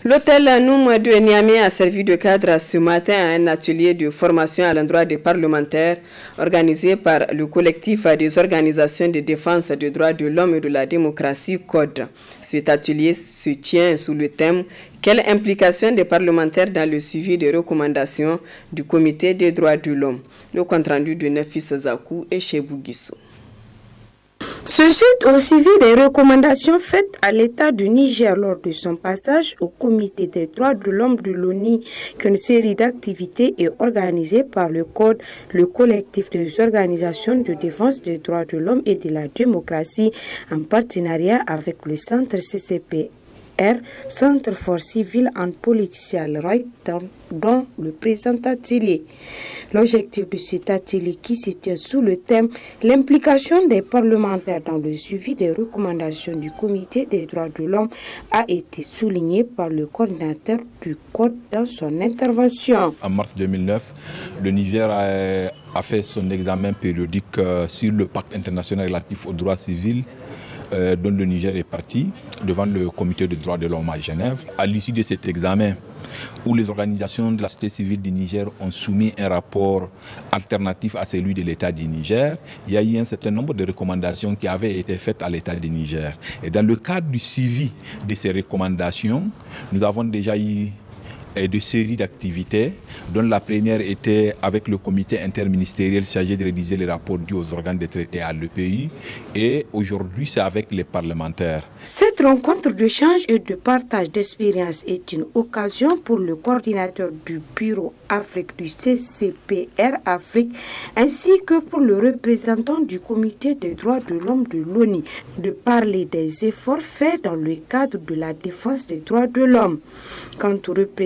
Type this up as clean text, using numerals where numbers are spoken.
L'hôtel Noum de Niamey a servi de cadre ce matin à un atelier de formation à l'endroit des parlementaires organisé par le collectif des organisations de défense des droits de l'homme et de la démocratie CODE. Cet atelier se tient sous le thème « Quelle implication des parlementaires dans le suivi des recommandations du Comité des droits de l'homme ?» Le compte-rendu de Nefis Zakou et Chebou Guissou. Ce suite au suivi des recommandations faites à l'État du Niger lors de son passage au Comité des droits de l'homme de l'ONU, qu'une série d'activités est organisée par le CODE, le collectif des organisations de défense des droits de l'homme et de la démocratie, en partenariat avec le centre CCPR, Centre for Civil and Political Rights, dans le présent atelier. L'objectif de cet atelier, qui se tient sous le thème « L'implication des parlementaires dans le suivi des recommandations du Comité des droits de l'homme » a été souligné par le coordinateur du CODE dans son intervention. En mars 2009, le Niger a fait son examen périodique sur le pacte international relatif aux droits civils, dont le Niger est parti devant le Comité des droits de l'homme à Genève. À l'issue de cet examen, où les organisations de la société civile du Niger ont soumis un rapport alternatif à celui de l'État du Niger, il y a eu un certain nombre de recommandations qui avaient été faites à l'État du Niger. Et dans le cadre du suivi de ces recommandations, nous avons déjà eu de séries d'activités, dont la première était avec le comité interministériel chargé de rédiger les rapports dus aux organes de traité à l'EPI, et aujourd'hui c'est avec les parlementaires. Cette rencontre d'échange et de partage d'expériences est une occasion pour le coordinateur du Bureau Afrique du CCPR Afrique, ainsi que pour le représentant du Comité des droits de l'homme de l'ONU, de parler des efforts faits dans le cadre de la défense des droits de l'homme. Quant au représentant